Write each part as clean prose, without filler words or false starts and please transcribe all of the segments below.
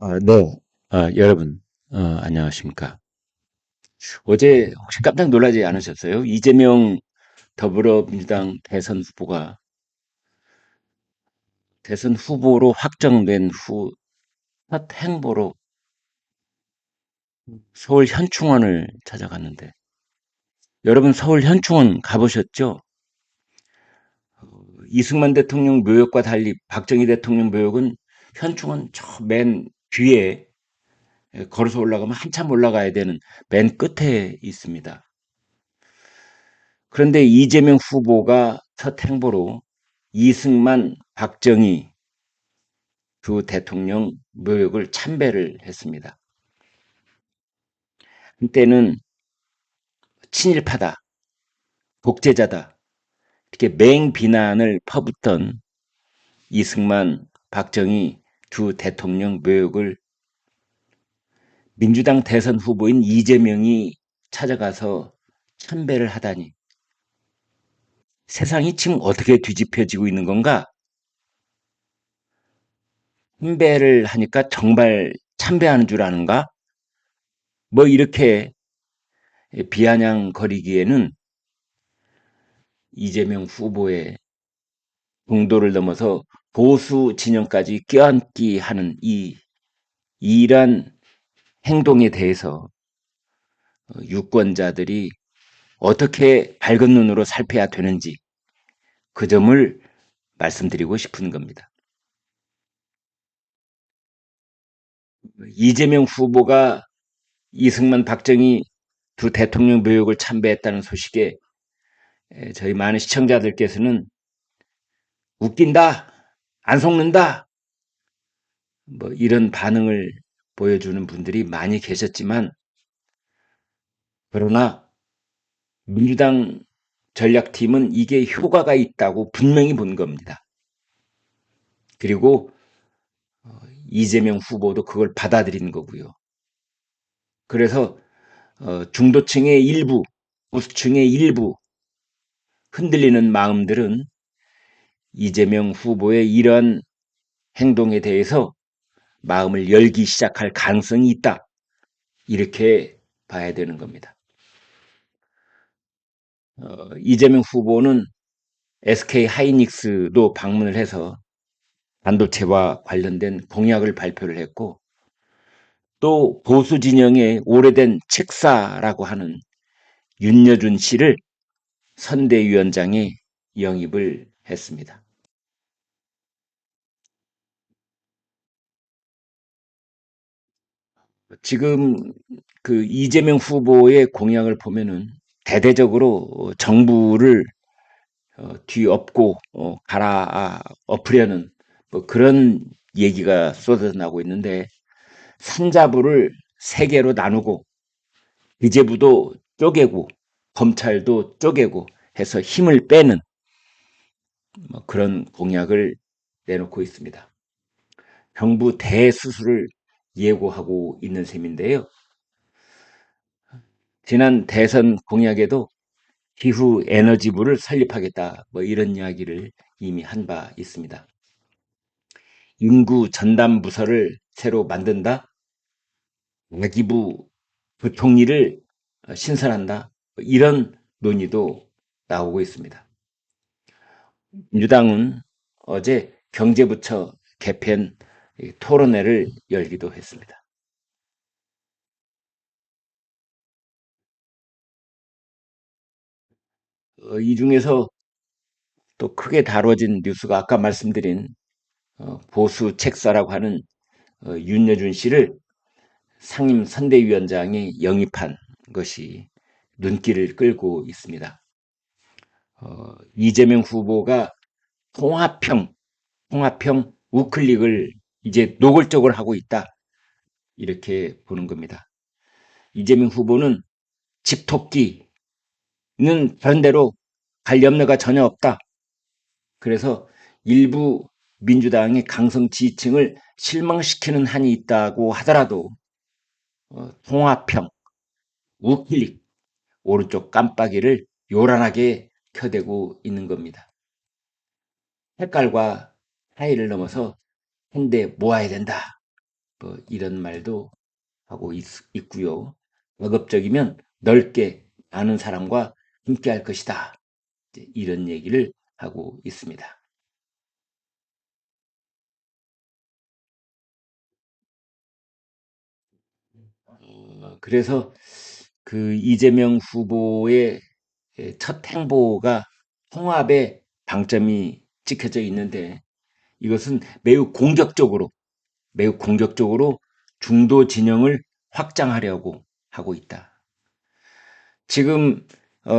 네. 여러분, 안녕하십니까. 어제 혹시 깜짝 놀라지 않으셨어요? 이재명 더불어민주당 대선 후보로 확정된 후 첫 행보로 서울 현충원을 찾아갔는데, 여러분 서울 현충원 가보셨죠? 이승만 대통령 묘역과 달리 박정희 대통령 묘역은 현충원 저 맨 뒤에 걸어서 올라가면 한참 올라가야 되는 맨 끝에 있습니다. 그런데 이재명 후보가 첫 행보로 이승만, 박정희 두 대통령 묘역을 참배를 했습니다. 한때는 친일파다, 독재자다, 이렇게 맹비난을 퍼붓던 이승만, 박정희 두 대통령 묘역을 민주당 대선 후보인 이재명이 찾아가서 참배를 하다니, 세상이 지금 어떻게 뒤집혀지고 있는 건가? 참배를 하니까 정말 참배하는 줄 아는가? 뭐 이렇게 비아냥거리기에는 이재명 후보의 공도를 넘어서 보수 진영까지 껴안기 하는 이러한 행동에 대해서 유권자들이 어떻게 밝은 눈으로 살펴야 되는지 그 점을 말씀드리고 싶은 겁니다. 이재명 후보가 이승만, 박정희 두 대통령 묘역을 참배했다는 소식에 저희 많은 시청자들께서는 웃긴다, 안 속는다, 뭐 이런 반응을 보여주는 분들이 많이 계셨지만, 그러나 민주당 전략팀은 이게 효과가 있다고 분명히 본 겁니다. 그리고 이재명 후보도 그걸 받아들인 거고요. 그래서 중도층의 일부, 보수층의 일부 흔들리는 마음들은 이재명 후보의 이러한 행동에 대해서 마음을 열기 시작할 가능성이 있다. 이렇게 봐야 되는 겁니다. 이재명 후보는 SK 하이닉스도 방문을 해서 반도체와 관련된 공약을 발표를 했고, 또 보수 진영의 오래된 책사라고 하는 윤여준 씨를 선대위원장에 영입을 했습니다. 지금 그 이재명 후보의 공약을 보면은 대대적으로 정부를 뒤엎고 갈아 엎으려는 뭐 그런 얘기가 쏟아나고 있는데, 산자부를 세 개로 나누고 기재부도 쪼개고 검찰도 쪼개고 해서 힘을 빼는 뭐 그런 공약을 내놓고 있습니다. 정부 대수술을 예고하고 있는 셈인데요. 지난 대선 공약에도 기후 에너지부를 설립하겠다, 뭐 이런 이야기를 이미 한 바 있습니다. 인구 전담 부서를 새로 만든다, 아기부 부총리를 신설한다, 뭐 이런 논의도 나오고 있습니다. 민주당은 어제 경제부처 개편 토론회를 열기도 했습니다. 이 중에서 또 크게 다뤄진 뉴스가 아까 말씀드린 보수 책사라고 하는 윤여준 씨를 상임 선대위원장에 영입한 것이 눈길을 끌고 있습니다. 이재명 후보가 통합형, 통합형 우클릭을 이제 노골적으로 하고 있다, 이렇게 보는 겁니다. 이재명 후보는 집토끼는 다른 데로 갈 염려가 전혀 없다. 그래서 일부 민주당의 강성 지지층을 실망시키는 한이 있다고 하더라도 통합형, 우클릭, 오른쪽 깜빡이를 요란하게 켜대고 있는 겁니다. 색깔과 사이를 넘어서 한데 모아야 된다, 뭐 이런 말도 하고 있고요. 가급적이면 넓게 아는 사람과 함께 할 것이다. 이런 얘기를 하고 있습니다. 그래서 그 이재명 후보의 첫 행보가 통합에 방점이 찍혀져 있는데 이것은 매우 공격적으로 중도 진영을 확장하려고 하고 있다. 지금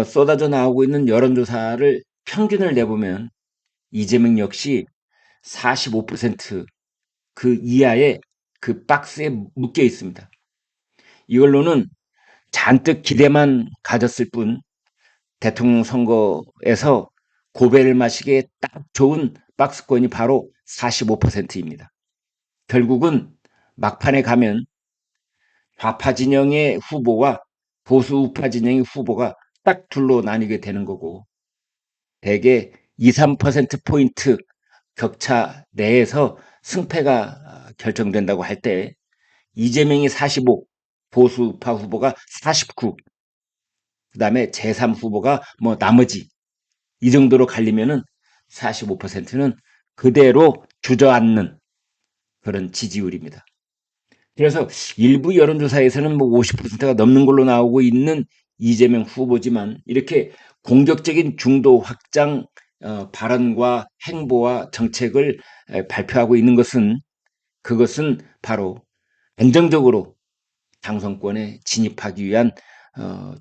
쏟아져 나오고 있는 여론조사를 평균을 내보면 이재명 역시 45%그 이하의 그 박스에 묶여 있습니다. 이걸로는 잔뜩 기대만 가졌을 뿐 대통령 선거에서 고배를 마시기에 딱 좋은 박스권이 바로 45%입니다. 결국은 막판에 가면 좌파 진영의 후보와 보수 우파 진영의 후보가 딱 둘로 나뉘게 되는 거고 대개 2, 3%포인트 격차 내에서 승패가 결정된다고 할 때 이재명이 45, 보수 우파 후보가 49, 그다음에 제3 후보가 뭐 나머지 이 정도로 갈리면은 45%는 그대로 주저앉는 그런 지지율입니다. 그래서 일부 여론조사에서는 뭐 50%가 넘는 걸로 나오고 있는 이재명 후보지만 이렇게 공격적인 중도 확장 발언과 행보와 정책을 발표하고 있는 것은 그것은 바로 안정적으로 당선권에 진입하기 위한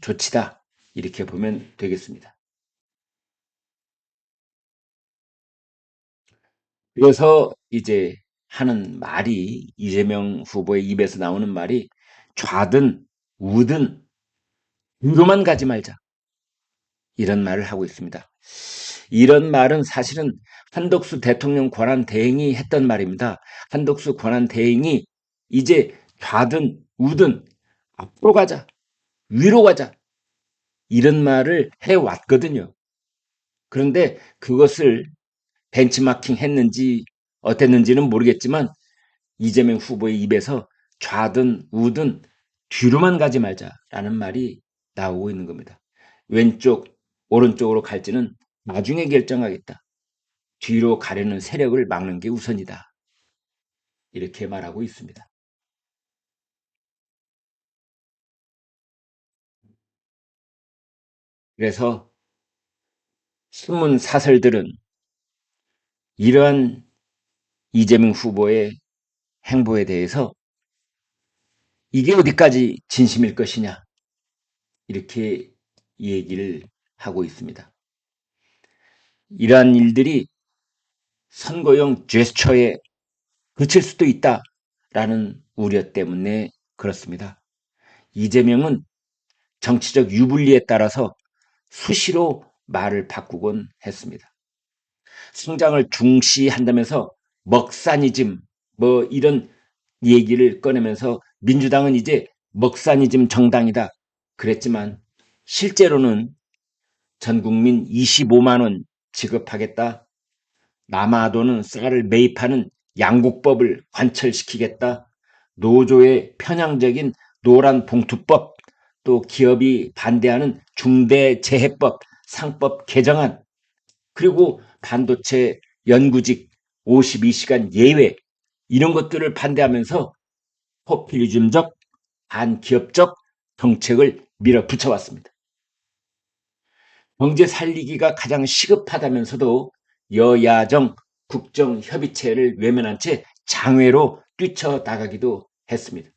조치다. 이렇게 보면 되겠습니다. 그래서 이제 하는 말이 이재명 후보의 입에서 나오는 말이 좌든 우든 뒤로만 가지 말자. 이런 말을 하고 있습니다. 이런 말은 사실은 한덕수 대통령 권한 대행이 했던 말입니다. 한덕수 권한 대행이 이제 좌든 우든 앞으로 가자, 위로 가자 이런 말을 해왔거든요. 그런데 그것을 벤치마킹 했는지 어땠는지는 모르겠지만 이재명 후보의 입에서 좌든 우든 뒤로만 가지 말자라는 말이 나오고 있는 겁니다. 왼쪽, 오른쪽으로 갈지는 나중에 결정하겠다. 뒤로 가려는 세력을 막는 게 우선이다. 이렇게 말하고 있습니다. 그래서 신문 사설들은 이러한 이재명 후보의 행보에 대해서 이게 어디까지 진심일 것이냐 이렇게 얘기를 하고 있습니다. 이러한 일들이 선거용 제스처에 그칠 수도 있다라는 우려 때문에 그렇습니다. 이재명은 정치적 유불리에 따라서 수시로 말을 바꾸곤 했습니다. 성장을 중시한다면서 먹사니즘 뭐 이런 얘기를 꺼내면서 민주당은 이제 먹사니즘 정당이다 그랬지만 실제로는 전 국민 25만 원 지급하겠다. 남아도는 쌀을 매입하는 양국법을 관철시키겠다. 노조의 편향적인 노란 봉투법, 또 기업이 반대하는 중대재해법, 상법 개정안, 그리고 반도체 연구직 52시간 예외 이런 것들을 반대하면서 포퓰리즘적, 반기업적 정책을 밀어붙여왔습니다. 경제 살리기가 가장 시급하다면서도 여야정 국정협의체를 외면한 채 장외로 뛰쳐나가기도 했습니다.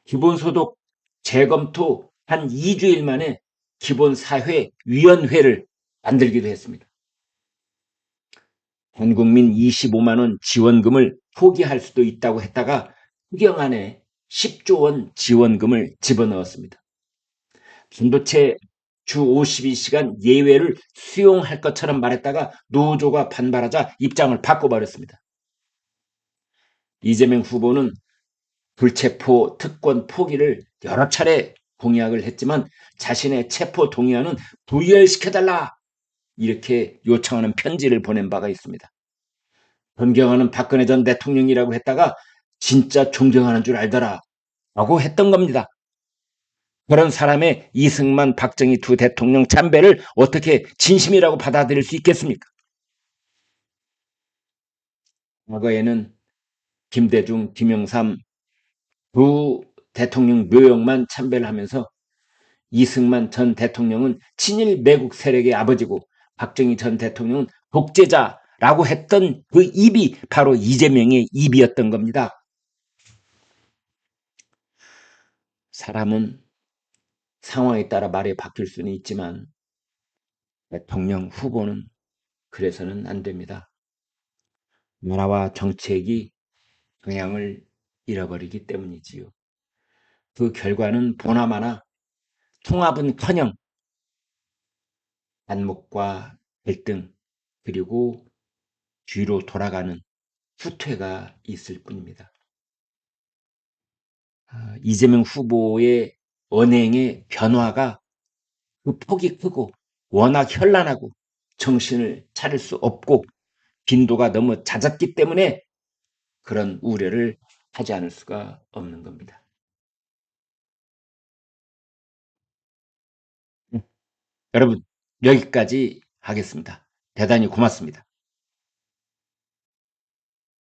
기본소득 재검토 한 2주일 만에 기본사회위원회를 만들기도 했습니다. 전 국민 25만 원 지원금을 포기할 수도 있다고 했다가 추경 안에 10조 원 지원금을 집어넣었습니다. 반도체 주 52시간 예외를 수용할 것처럼 말했다가 노조가 반발하자 입장을 바꿔버렸습니다. 이재명 후보는 불체포 특권 포기를 여러 차례 공약을 했지만 자신의 체포 동의안은 부결시켜달라 이렇게 요청하는 편지를 보낸 바가 있습니다. 존경하는 박근혜 전 대통령이라고 했다가 진짜 존경하는 줄 알더라 라고 했던 겁니다. 그런 사람의 이승만, 박정희 두 대통령 참배를 어떻게 진심이라고 받아들일 수 있겠습니까? 과거에는 김대중, 김영삼 두 대통령 묘역만 참배를 하면서 이승만 전 대통령은 친일 매국 세력의 아버지고 박정희 전 대통령은 독재자라고 했던 그 입이 바로 이재명의 입이었던 겁니다. 사람은 상황에 따라 말이 바뀔 수는 있지만 대통령 후보는 그래서는 안 됩니다. 나라와 정책이 방향을 잃어버리기 때문이지요. 그 결과는 보나마나 통합은커녕 안목과 갈등 그리고 뒤로 돌아가는 후퇴가 있을 뿐입니다. 이재명 후보의 언행의 변화가 그 폭이 크고 워낙 현란하고 정신을 차릴 수 없고 빈도가 너무 잦았기 때문에 그런 우려를 하지 않을 수가 없는 겁니다. 여러분 여기까지 하겠습니다. 대단히 고맙습니다.